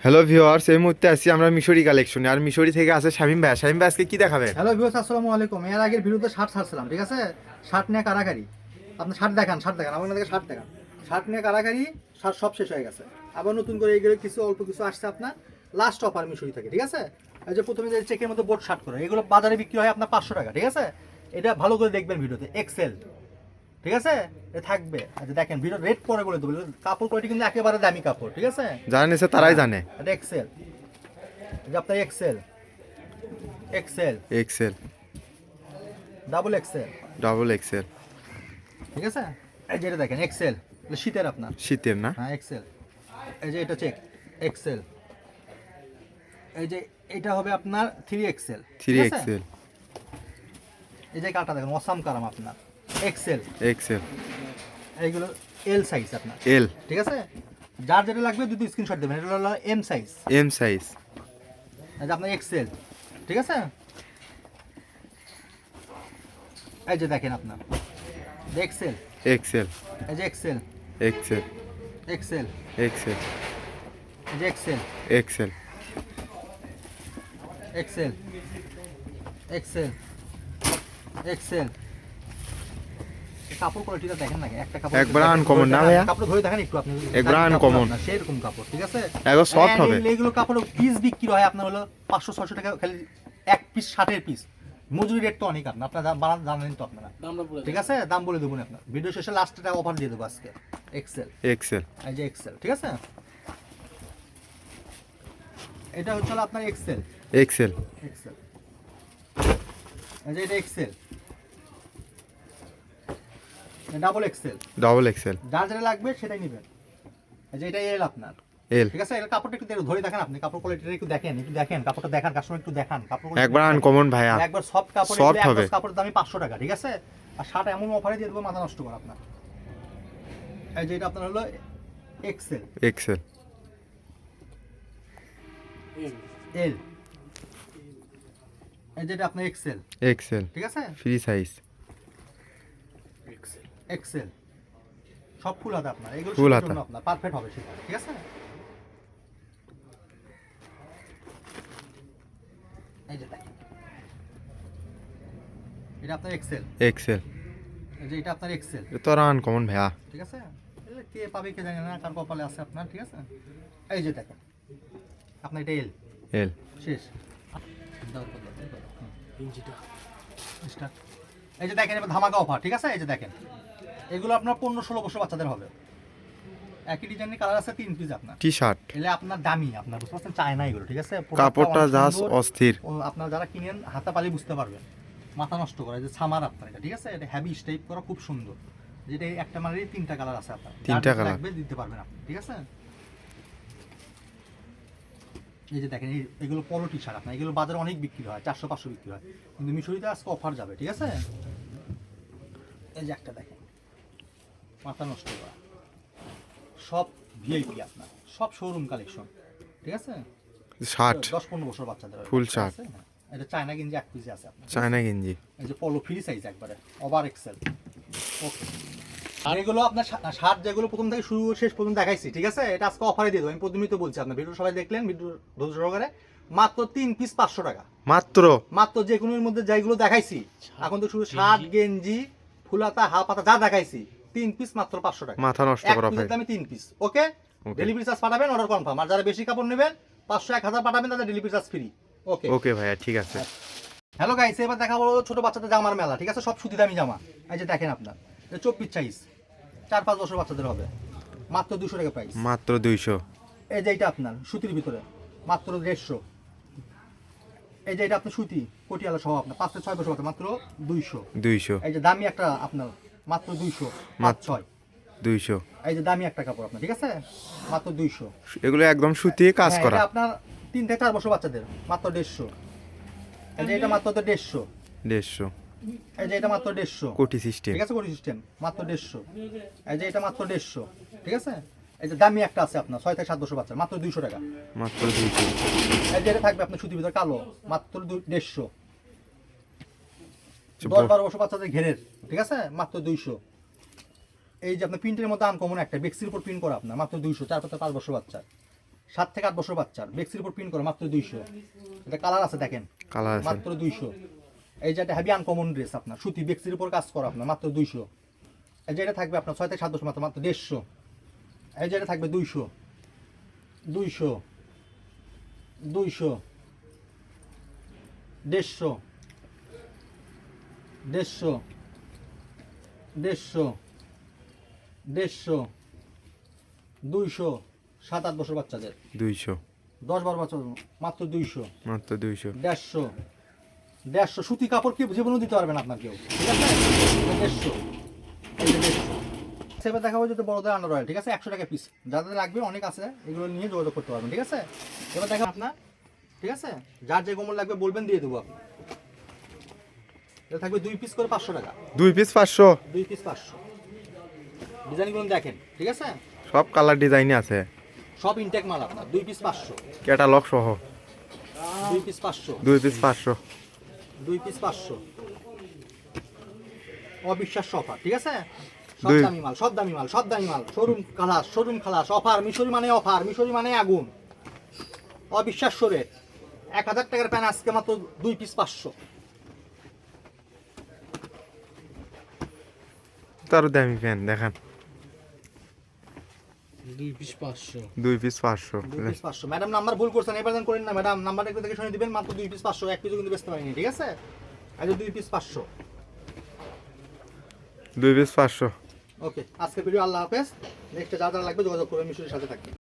Hello viewers, এই মুহূর্তে আছি আমরা মিশরি কালেকশনে। আর মিশরি থেকে আছে শামীম ভাই। শামীম ভাই আজকে কি দেখাবেন? হ্যালো ভিউয়ার্স, আসসালামু আলাইকুম। এর আগের ভিডিওতে শার্ট ছাড়ছিলাম, ঠিক আছে? শার্ট নিয়ে কারাকারি। আপনি শার্ট দেখান, আমার থেকে শার্ট দেখান। শার্ট নিয়ে কারাকারি, শার্ট সব শেষ হয়ে গেছে। আবার নতুন করে এগুলো কিছু অল্প কিছু আসছে আপনার লাস্ট অফার মিশরি থেকে, ঠিক আছে? এই যে প্রথমে যে চেকের মধ্যে বোর্ড শার্ট করে, এগুলো বাজারে বিক্রি হয় আপনার 500 টাকা, ঠিক আছে? এটা ভালো করে দেখবেন ভিডিওতে, এক্সেল, ঠিক আছে? এ থাকবে। আচ্ছা দেখেন, ভিডিও রেট পরে বলে দেবো। কাপড় কোয়ালিটি কিন্তু একেবারে দামি কাপড়, ঠিক আছে? যারা নিছে তারাই জানে। এটা এক্সেল, এই যে আপনার XL, XL, XL, double XL, double XL. ঠিক আছে? এই যে এটা দেখেন এক্সেল, শীতের আপনার। শীতের না? হ্যাঁ এক্সেল। এই যে এটা চেক এক্সেল। এই যে এটা হবে আপনার 3 এক্সেল, 3 এক্সেল। এই যে কাটা দেখেন অসাম কারাম আপনার এক্সেল। এক্সেল, এইগুলো এল সাইজ আপনার, এল, ঠিক আছে? যার যেটা লাগবে দুটো স্ক্রিনশট দেবেন। এটা হলো এম সাইজ, এম সাইজ। এই যে আপনার এক্সেল, ঠিক আছে? এই যে দেখেন আপনার এক্সেল, এক্সেল, এই যে এক্সেল, এক্সেল, এক্সেল, এক্সেল, এই যে XL, XL, XL, XL, XL. কাপড় কোয়ালিটিটা দেখেন না, একটা কাপড় একবার আনকমন না ভাইয়া? কাপড় ধরে দেখেন একটু আপনি, একবার আনকমন, সেরকম কাপড়, ঠিক আছে? একবার সফট হবে। এইগুলো কাপড় পিস বিক্রি হয় আপনার হলো 500-600 টাকা খালি এক পিস শার্টের পিস। মজুরি রেট তো অনেক আপনার জানেন তো আপনারা, ঠিক আছে? দাম বলে দেবো আপনার ভিডিও শেষে লাস্টে টাকা অফার দিয়ে দেবো আজকে। এক্সেল, এক্সেল, এই যে এক্সেল, ঠিক আছে? এটা হচ্ছে হলো আপনার এক্সেল, এক্সেল, এক্সেল, এই যে এটা XL, double XL. Double XL, যার যেটা লাগবে সেটাই নেবেন। এই যে এটা এল আপনার, এল। ঠিক আছে? এর কাপড়টা একটু ধরে দেখেন, আপনি কাপড় কোয়ালিটিটা একটু দেখেন, একটু দেখেন কাপড়টা, দেখান কাস্টমার, একটু দেখান কাপড়। একবার আনকমন ভাইয়া, একবার সফট কাপড়, সফট হবে। কাপড়ের দামই 500 টাকা, ঠিক আছে? আর শার্ট এমন অফারে দিয়ে দেবো মাথা নষ্ট করে আপনার। এই যে এটা আপনার হলো এক্সেল, এক্সেল, এল, এই যে এটা আপনার এক্সেল, এক্সেল, ঠিক আছে? ফ্রি সাইজ, এক্সেল, সব ফুল হাতা আপনার, এগুলো ফুল শীতের হাতা। জন্য আপনার পারফেক্ট হবে সেটা, ঠিক আছে? এই যে দেখেন, এটা আপনার এক্সেল, এক্সেল। এই যে এটা আপনার এক্সেল, এটা তো আর আনকমন ভাইয়া। ঠিক আছে? এটা কে পাবে কে জানে না, কার কপালে আছে আপনার, ঠিক আছে? এই যে দেখেন আপনার এটা এল, এল, শেষ। Start. এই যে দেখেন এবার ধামাকা অফার, ঠিক আছে? এই যে দেখেন এগুলো আপনার 15-16 বছর বাচ্চাদের হবে। একই ডিজাইনের কালার আছে 3 পিস আপনার। T shirt. এলে আপনার দামি, আপনার বুঝতে পারছেন, চায়না এগুলো, ঠিক আছে? কাপড়টা অনেক জাস্ট সুন্দর। অস্থির। আপনার যারা কিনেন হাতে পালি বুঝতে পারবেন, মাথা নষ্ট করে যে সামার আপনার এটা, ঠিক আছে? এটা হেভি স্টাইপ করা, খুব সুন্দর। যেটা একটা মালেরই 3টা কালার আছে আপনার, 3টা কালার লাগবে দিতে পারবেন আপনি, ঠিক আছে? এই যে দেখেন এগুলো পলো টি শার্ট আপনার, এগুলো বাজারে অনেক বিক্রি হয়, 400-500 বিক্রি হয়, কিন্তু মিশরিতে আজকে অফার যাবে, ঠিক আছে? এই যে একটা দেখেন, মাথা নষ্ট করা, সব ভিআইপি আপনার, সব শোরুম কালেকশন, ঠিক আছে? শার্ট, 10-15 বছর বাচ্চাদের ফুল বাচ্চা শার্ট। আছে, হ্যাঁ। এটা চায়না গেঞ্জি এক পিস আছে আপনার, চায়না গেঞ্জি। এই যে পলো ফ্রি সাইজ একবারে ওভার এক্সেল। ওকে, আর এগুলো আপনার শার্ট যেগুলো প্রথম থেকে শুরু শেষ পর্যন্ত দেখাইছি, ঠিক আছে? এটা আজকে অফারে দিয়ে দেবো। আমি প্রথমেই তো বলছি আপনার, ভিডিও সবাই দেখলেন, ভিডিও ধৈর্য সহকারে, মাত্র 3 পিস 500 টাকা মাত্র। মাত্র। যে কোনোর মধ্যে যেগুলো দেখাইছি এখন তো শুধু শার্ট গেঞ্জি ফুলাতা হাফ পাতা যা দেখাইছি, 3 পিস মাত্র 500 টাকা, মাথা নষ্ট করা ভাই। আমি 3 পিস। ওকে, ডেলিভারি চার্জ পাঠাবেন, অর্ডার কনফার্ম। আর যারা বেশি কাপড় নেবেন 500-1000 পাঠাবেন, তাদের ডেলিভারি চার্জ ফ্রি। ওকে ওকে ভাইয়া, ঠিক আছে। হ্যালো গাইস, এবার দেখাবো ছোট বাচ্চাদের জামার মেলা, ঠিক আছে? সব সুতি দামি জামা। এই যে দেখেন আপনার, এটা 24 সাইজ, 4-5 বছর বাচ্চাদের হবে, মাত্র 200 টাকা প্রাইস। মাত্র 200। এই যে এটা আপনার সুতির ভিতরে, মাত্র 150। এই যে এটা আপনার সুতি কটিয়ালা সহ আপনার 5-6 বছর বাচ্চা, মাত্র 200। 200। এই যে দামি একটা আপনার, মাত্র 200, 5-6। 200। এই যে দামি একটা কাপড় আপনার, ঠিক আছে? মাত্র 200। এগুলো একদম সুতি কাজ হ্যাঁ, করা। এটা আপনার 3-4 বছর বাচ্চাদের, মাত্র 150। এই যে এটা মাত্র 150। 150। এই যে এটা মাত্র 150, কোটি সিস্টেম। ঠিক আছে? কোটি সিস্টেম, মাত্র 150। এই যে এটা মাত্র 150, ঠিক আছে? এই যে দামি একটা আছে আপনার 6-7 বছর বাচ্চা, মাত্র 200 টাকা। মাত্র 200। এই যে এটা থাকবে আপনার সুতির ভিতরে কালো, মাত্র 150। 10-12 বছর বাচ্চাদের ঘেরের, ঠিক আছে? মাত্র 200। এই যে আপনার প্রিন্টের মধ্যে আনকমন একটা বেক্সির উপর প্রিন্ট করা আপনার, মাত্র 200, 4-5 বছর বাচ্চা। 7 থেকে 8 বছর বাচ্চার বেক্সির উপর প্রিন্ট করা মাত্র 200। এটা কালার আছে দেখেন, কালার আছে মাত্র 200। এই যে এটা হেভি আনকমন ড্রেস আপনার সুতি বেক্সির উপর কাজ করা আপনার মাত্র 200। এই যে এটা থাকবে আপনার 6 থেকে 7 বছর মাত্র 150। এই যে এটা থাকবে 200 200 200 150 150 150 150 200। 7-8 বছর বাচ্চাদের 200 10-12 বছর মাত্র 200 মাত্র 200 150 150 সুতি কাপড় কি জীবনও দিতে পারবেন আপনার কেউ, ঠিক আছে? 150 এই যে 150। সেবার দেখাবো যেটা বড়দের আন্ডার অয়েল, ঠিক আছে? 100 টাকা পিস, যাদের লাগবে অনেক আছে, এগুলো নিয়ে যোগাযোগ করতে পারবেন, ঠিক আছে? এবার দেখেন আপনার, ঠিক আছে, যার যে কম্বল লাগবে বলবেন দিয়ে দেবো আপনি। এটা থাকবে 2 পিস করে 500 টাকা, 2 পিস 500 2 পিস 500। ডিজাইনগুলো দেখেন, ঠিক আছে? সব কালার ডিজাইনই আছে, সব ইনটেক মাল আপনার 2 পিস 500, ক্যাটালগ সহ 2 পিস 500, 2 পিস 500 2 পিস 500। অবিশ্বাস্য অফার, ঠিক আছে? সব দুই- দামি মাল, সব দামি মাল, সব দামি মাল, শোরুম খালাস অফার, মিশরি মানে অফার, মিশরি মানে আগুন। অবিশ্বাস্য রেট, 1000 টাকার প্যান আজকে মাত্র 2 পিস 500। তার দামি প্যান দেখেন 2 piece 500। 2 piece 500 2 piece 500। Madam number ভুল করছেন, এবার দেন করেন না ম্যাডাম, নাম্বারটা একটু দেখে শুনে দিবেন, মাত্র 2 পিস 500, এক পিসও কিন্তু বেচতে পারিনি, ঠিক আছে? আজ 2 পিস 500। 2 পিস 500 ওকে, আজকের ভিডিও আল্লাহ হাফেজ। নেক্সট যা যা লাগবে যোগাযোগ করবেন, মিশরের সাথে থাকবেন।